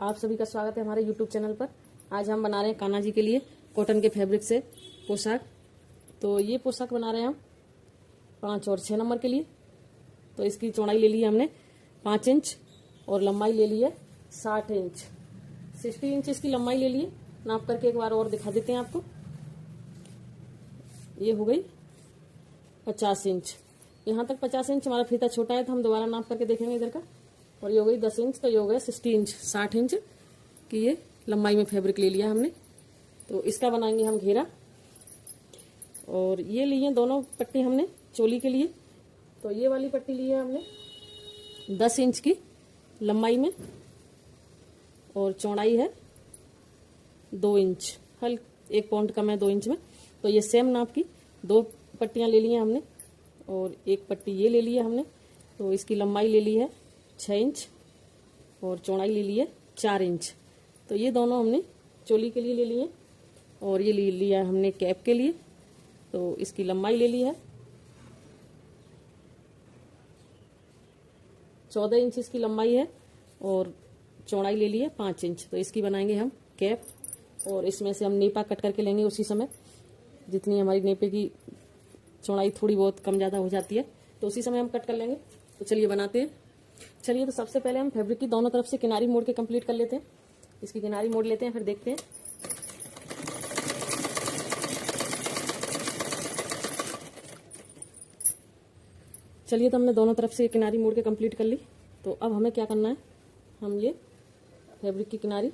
आप सभी का स्वागत है हमारे YouTube चैनल पर। आज हम बना रहे हैं कान्हा जी के लिए कॉटन के फैब्रिक से पोशाक। तो ये पोशाक बना रहे हैं हम 5 और 6 नंबर के लिए। तो इसकी चौड़ाई ले ली है हमने 5 इंच और लंबाई ले ली है 60 इंच। 60 इंच इसकी लंबाई ले ली है। नाप करके एक बार और दिखा देते हैं आपको। ये हो गई 50 इंच। यहाँ तक 50 इंच हमारा फीता छोटा है तो हम दोबारा नाप करके देखेंगे इधर का। और ये हो गई 10 इंच, तो ये हो गया 60 इंच। 60 इंच की ये लंबाई में फैब्रिक ले लिया हमने। तो इसका बनाएंगे हम घेरा। और ये लिए दोनों पट्टी हमने चोली के लिए। तो ये वाली पट्टी ली है हमने 10 इंच की लंबाई में और चौड़ाई है 2 इंच। हल 1 पॉइंट कम है 2 इंच में। तो ये सेम नाप की 2 पट्टियां ले ली हैं हमने और 1 पट्टी ये ले ली है हमने। तो इसकी लंबाई ले ली है 6 इंच और चौड़ाई ले ली है 4 इंच। तो ये दोनों हमने चोली के लिए ले लिए और ये ले लिया हमने कैप के लिए। तो इसकी लंबाई ले ली है 14 इंच इसकी लंबाई है और चौड़ाई ले ली है 5 इंच। तो इसकी बनाएंगे हम कैप और इसमें से हम नेपा कट करके लेंगे उसी समय। जितनी हमारी नेपे की चौड़ाई थोड़ी बहुत कम ज़्यादा हो जाती है तो उसी समय हम कट कर लेंगे। तो चलिए बनाते हैं। चलिए तो सबसे पहले हम फैब्रिक की दोनों तरफ से किनारी मोड़ के कंप्लीट कर लेते हैं। इसकी किनारी मोड़ लेते हैं फिर देखते हैं। चलिए तो हमने दोनों तरफ से किनारी मोड़ के कंप्लीट कर ली। तो अब हमें क्या करना है, हम ये फैब्रिक की किनारी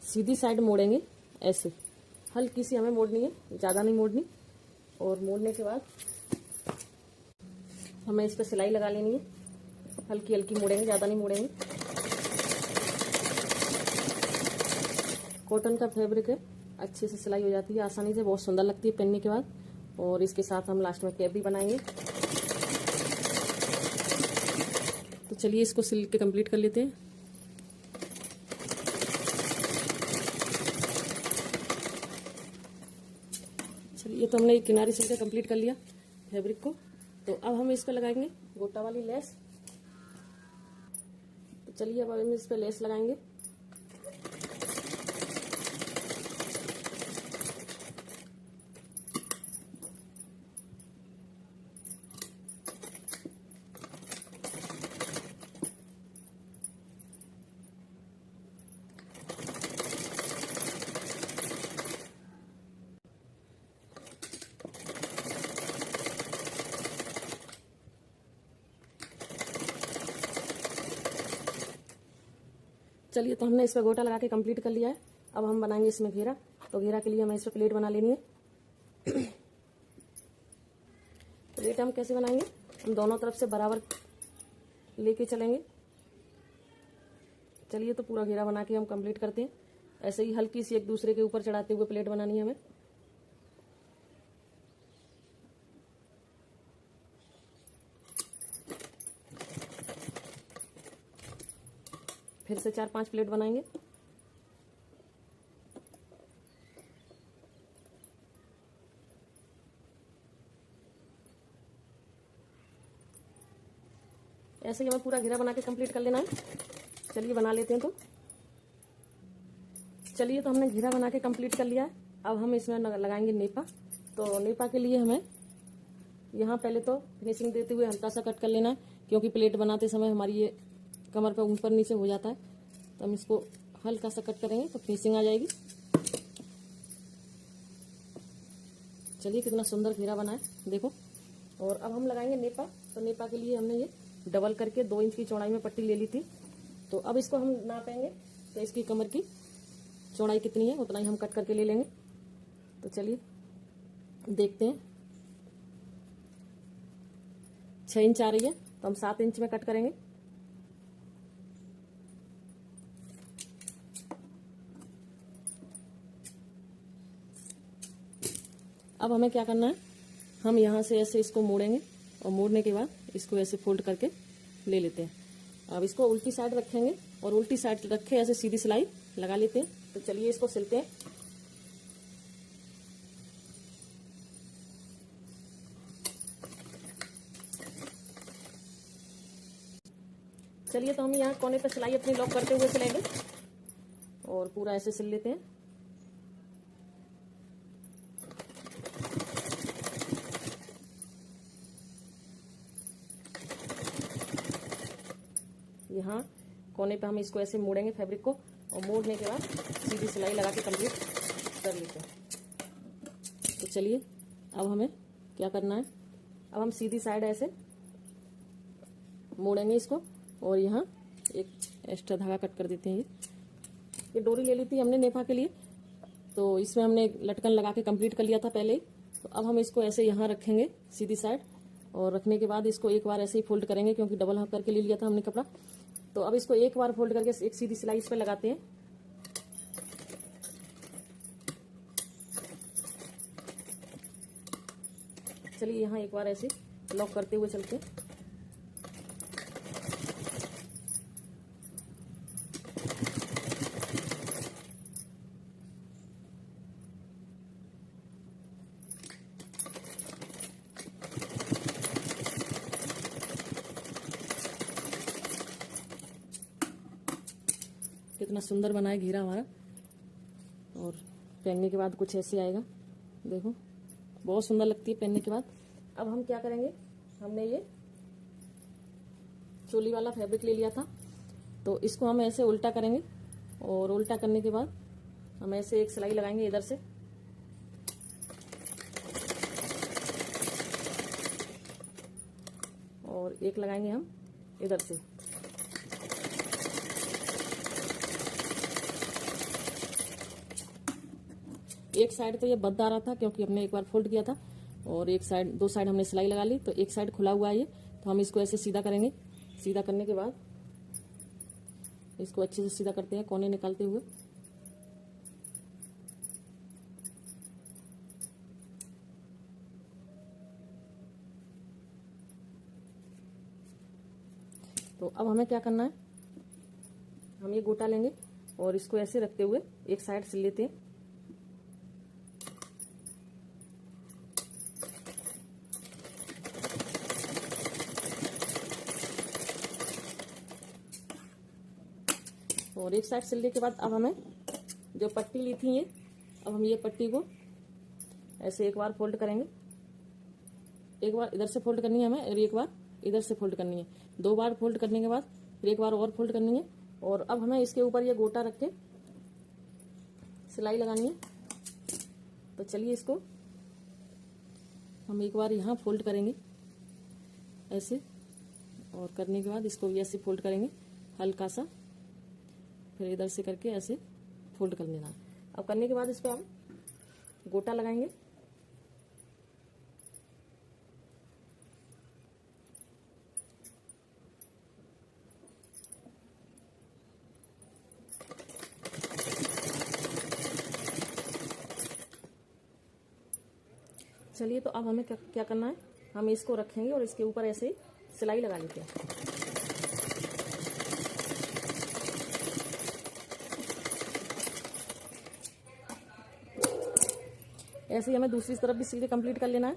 सीधी साइड मोड़ेंगे ऐसे। हल्की सी हमें मोड़नी है, ज़्यादा नहीं मोड़नी। और मोड़ने के बाद हमें इस पर सिलाई लगा लेनी है। हल्की हल्की मोड़ेंगे, ज़्यादा नहीं मोड़ेंगे। कॉटन का फैब्रिक है, अच्छे से सिलाई हो जाती है आसानी से, बहुत सुंदर लगती है पहनने के बाद। और इसके साथ हम लास्ट में कैप भी बनाएंगे। तो चलिए इसको सिल के कंप्लीट कर लेते हैं। चलिए तो हमने किनारी सिल के कंप्लीट कर लिया फैब्रिक को। तो अब हम इस पर लगाएंगे गोटा वाली लेस। तो चलिए अब हम इस पर लेस लगाएंगे। चलिए तो हमने इस पर गोटा लगा के कंप्लीट कर लिया है। अब हम बनाएंगे इसमें घेरा। तो घेरा के लिए हमें इस पर प्लेट बना लेनी है। प्लेट हम कैसे बनाएंगे, हम दोनों तरफ से बराबर लेके चलेंगे। चलिए तो पूरा घेरा बना के हम कंप्लीट करते हैं। ऐसे ही हल्की सी एक दूसरे के ऊपर चढ़ाते हुए प्लेट बनानी है हमें। फिर से 4-5 प्लेट बनाएंगे। ऐसे ही हमें पूरा घेरा बना के कंप्लीट कर लेना है। चलिए बना लेते हैं। तो चलिए तो हमने घेरा बना के कंप्लीट कर लिया है। अब हम इसमें लगाएंगे नेपा। तो नेपा के लिए हमें यहाँ पहले तो फिनिशिंग देते हुए हल्का सा कट कर लेना है, क्योंकि प्लेट बनाते समय हमारी ये कमर पर ऊपर नीचे हो जाता है। तो हम इसको हल्का सा कट करेंगे तो फिनिशिंग आ जाएगी। चलिए कितना सुंदर घेरा बना है, देखो। और अब हम लगाएंगे नेपा। तो नेपा के लिए हमने ये डबल करके 2 इंच की चौड़ाई में पट्टी ले ली थी। तो अब इसको हम नापेंगे। तो इसकी कमर की चौड़ाई कितनी है उतना ही हम कट करके ले लेंगे। तो चलिए देखते हैं। 6 इंच आ रही है तो हम 7 इंच में कट करेंगे। अब हमें क्या करना है, हम यहाँ से ऐसे इसको मोड़ेंगे और मोड़ने के बाद इसको ऐसे फोल्ड करके ले लेते हैं। अब इसको उल्टी साइड रखेंगे और उल्टी साइड रखे ऐसे सीधी सिलाई लगा लेते हैं। तो चलिए इसको सिलते हैं। चलिए तो हम यहाँ कोने पर सिलाई अपनी लॉक करते हुए सिलेंगे। और पूरा ऐसे सिल लेते हैं। यहाँ कोने पे हम इसको ऐसे मोड़ेंगे फैब्रिक को, और मोड़ने के बाद सीधी सिलाई लगा के कंप्लीट कर लेते हैं। तो चलिए अब हमें क्या करना है, अब हम सीधी साइड ऐसे मोड़ेंगे इसको, और यहाँ एक एक्स्ट्रा धागा कट कर देते हैं। ये डोरी ले ली थी हमने नेफा के लिए, तो इसमें हमने लटकन लगा के कंप्लीट कर लिया था पहले ही। तो अब हम इसको ऐसे यहाँ रखेंगे सीधी साइड, और रखने के बाद इसको एक बार ऐसे ही फोल्ड करेंगे, क्योंकि डबल हाफ करके ले लिया था हमने कपड़ा। तो अब इसको एक बार फोल्ड करके एक सीधी सिलाई इस पर लगाते हैं। चलिए यहाँ एक बार ऐसे लॉक करते हुए चलते हैं। कितना सुंदर बना है घेरा हमारा, और पहनने के बाद कुछ ऐसे आएगा, देखो बहुत सुंदर लगती है पहनने के बाद। अब हम क्या करेंगे, हमने ये चोली वाला फैब्रिक ले लिया था, तो इसको हम ऐसे उल्टा करेंगे, और उल्टा करने के बाद हम ऐसे एक सिलाई लगाएंगे इधर से, और एक लगाएंगे हम इधर से। एक साइड तो ये बंद आ रहा था क्योंकि हमने एक बार फोल्ड किया था, और एक साइड, दो साइड हमने सिलाई लगा ली, तो एक साइड खुला हुआ है ये। तो हम इसको ऐसे सीधा करेंगे। सीधा करने के बाद इसको अच्छे से सीधा करते हैं कोने निकालते हुए। तो अब हमें क्या करना है, हम ये गोटा लेंगे और इसको ऐसे रखते हुए एक साइड सिल लेते हैं। और एक साइड सिलने के बाद अब हमें जो पट्टी ली थी ये, अब हम ये पट्टी को ऐसे एक बार फोल्ड करेंगे। एक बार इधर से फोल्ड करनी है हमें, और एक बार इधर से फोल्ड करनी है। दो बार फोल्ड करने के बाद फिर एक बार और फोल्ड करनी है, और अब हमें इसके ऊपर ये गोटा रख के सिलाई लगानी है। तो चलिए इसको हम एक बार यहाँ फोल्ड करेंगे ऐसे, और करने के बाद इसको भी ऐसे फोल्ड करेंगे हल्का सा, फिर इधर से करके ऐसे फोल्ड कर लेना। अब करने के बाद इस पर हम गोटा लगाएंगे। चलिए तो अब हमें क्या करना है, हम इसको रखेंगे और इसके ऊपर ऐसे सिलाई लगा लेते हैं। ऐसे ही हमें दूसरी तरफ भी सिल के कंप्लीट कर लेना है।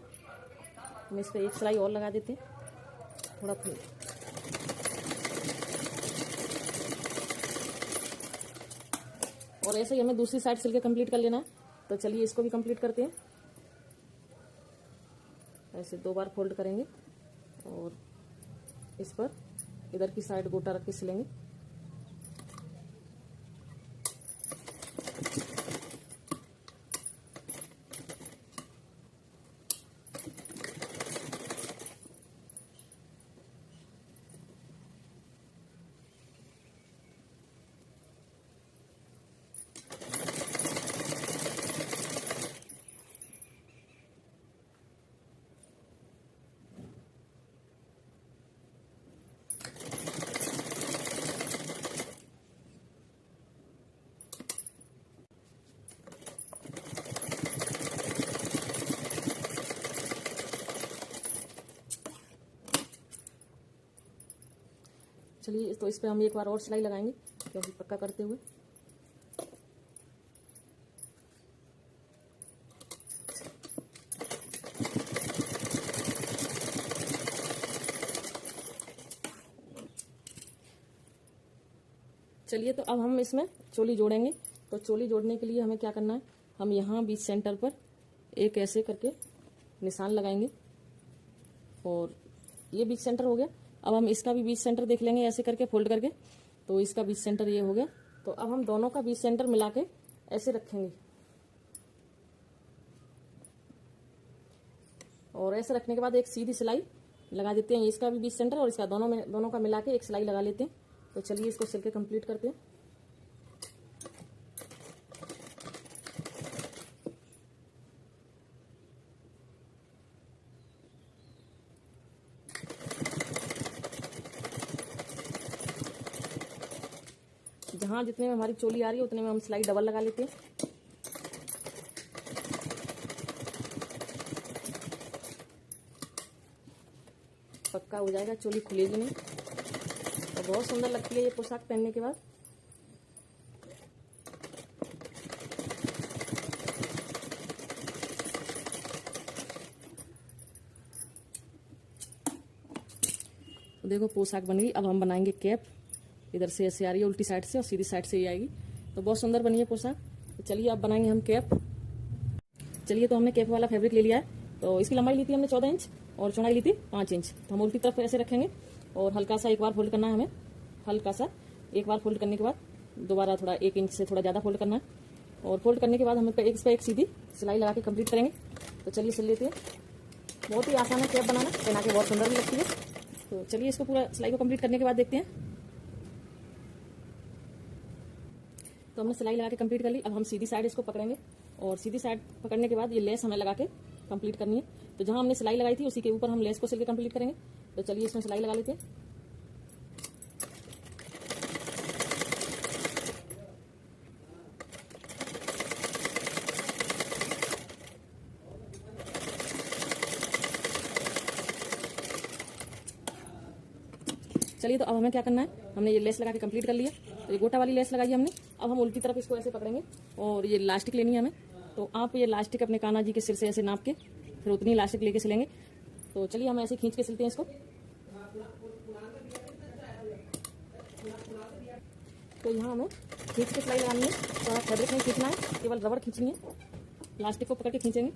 हम इस पर एक सिलाई और लगा देते हैं थोड़ा फिर। और ऐसे ही हमें दूसरी साइड सिल के कंप्लीट कर लेना है। तो चलिए इसको भी कंप्लीट करते हैं। ऐसे दो बार फोल्ड करेंगे और इस पर इधर की साइड गोटा रख के सिलेंगे। चलिए तो इस पर हम एक बार और सिलाई लगाएंगे क्योंकि पक्का करते हुए। चलिए तो अब हम इसमें चोली जोड़ेंगे तो चोली जोड़ने के लिए हमें क्या करना है, हम यहाँ बीच सेंटर पर एक ऐसे करके निशान लगाएंगे और ये बीच सेंटर हो गया। अब हम इसका भी बीच सेंटर देख लेंगे ऐसे करके फोल्ड करके, तो इसका बीच सेंटर ये हो गया। तो अब हम दोनों का बीच सेंटर मिला के ऐसे रखेंगे और ऐसे रखने के बाद एक सीधी सिलाई लगा देते हैं, इसका भी बीच सेंटर और इसका दोनों का मिला के एक सिलाई लगा लेते हैं। तो चलिए इसको सिल के कंप्लीट करते हैं। जहां जितने में हमारी चोली आ रही है उतने में हम सिलाई डबल लगा लेते हैं। पक्का हो जाएगा, चोली खुलेगी नहीं और बहुत सुंदर लगती है ये पोशाक पहनने के बाद। तो देखो पोशाक बन गई। अब हम बनाएंगे कैप। इधर से ऐसे आ रही है उल्टी साइड से और सीधी साइड से ये आएगी, तो बहुत सुंदर बनी है पोशाक। तो चलिए अब बनाएंगे हम कैप। चलिए तो हमने कैप वाला फैब्रिक ले लिया है। तो इसकी लंबाई ली थी हमने 14 इंच और चौड़ाई ली थी 5 इंच। तो हम उल्टी तरफ ऐसे रखेंगे और हल्का सा एक बार फोल्ड करना है हमें, हल्का सा एक बार फोल्ड करने के बाद दोबारा थोड़ा 1 इंच से थोड़ा ज़्यादा फोल्ड करना है और फोल्ड करने के बाद हमें इस पर एक सीधी सिलाई लगा के कंप्लीट करेंगे। तो चलिए सिल लेते हैं। बहुत ही आसान है कैप बनाना, पहना के बहुत सुंदर भी लगती है। तो चलिए इसको पूरा सिलाई को कंप्लीट करने के बाद देखते हैं। तो हमने सिलाई लगा के कंप्लीट कर ली। अब हम सीधी साइड इसको पकड़ेंगे और सीधी साइड पकड़ने के बाद ये लेस हमें लगा के कंप्लीट करनी है। तो जहां हमने सिलाई लगाई थी उसी के ऊपर हम लेस को सिल के कंप्लीट करेंगे। तो चलिए इसमें सिलाई लगा लेते हैं। चलिए तो अब हमें क्या करना है, हमने ये लेस लगा के कंप्लीट कर लिया। तो ये गोटा वाली लेस लगाई हमने। अब हम उल्टी तरफ इसको ऐसे पकड़ेंगे और ये इलास्टिक लेनी है हमें। तो आप ये इलास्टिक अपने कान्हा जी के सिर से ऐसे नाप के फिर उतनी इलास्टिक लेके सिलेंगे। तो चलिए हम ऐसे खींच के सिलते हैं इसको। तो यहाँ हमें खींच के सिलाई लगानी है, तो फैब्रिक नहीं खींचना है, केवल रबड़ खींचनी है। इलास्टिक को पकड़ के खींचेंगे।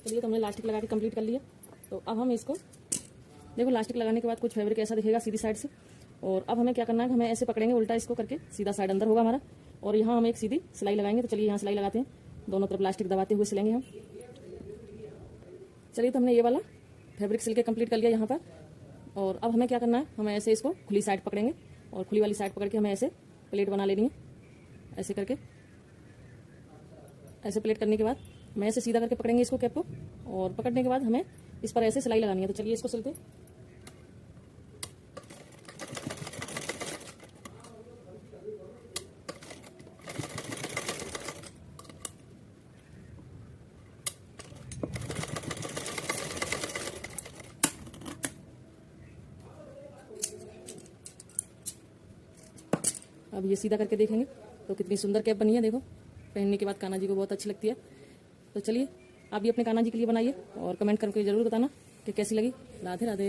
चलिए तो हमने इलास्टिक लगा के कंप्लीट कर लिया। तो अब हम इसको देखो, इलास्टिक लगाने के बाद कुछ फैब्रिक ऐसा दिखेगा सीधी साइड से। और अब हमें क्या करना है, हमें ऐसे पकड़ेंगे उल्टा इसको करके, सीधा साइड अंदर होगा हमारा और यहाँ हम एक सीधी सिलाई लगाएंगे। तो चलिए यहाँ सिलाई लगाते हैं, दोनों तरफ इलास्टिक दबाते हुए सिलेंगे हम। चलिए तो हमने ये वाला फैब्रिक सिल के कंप्लीट कर लिया यहाँ पर। और अब हमें क्या करना है, हमें ऐसे इसको खुली साइड पकड़ेंगे और खुली वाली साइड पकड़ के हमें ऐसे प्लेट बना लेनी है। ऐसे करके ऐसे प्लेट करने के बाद हमें ऐसे सीधा करके पकड़ेंगे इसको कैप को और पकड़ने के बाद हमें इस पर ऐसे सिलाई लगानी है। तो चलिए इसको सिलते हैं। अब ये सीधा करके देखेंगे तो कितनी सुंदर कैप बनी है। देखो, पहनने के बाद कान्हा जी को बहुत अच्छी लगती है। तो चलिए आप भी अपने कान्हा जी के लिए बनाइए और कमेंट करके जरूर बताना कि कैसी लगी। राधे राधे।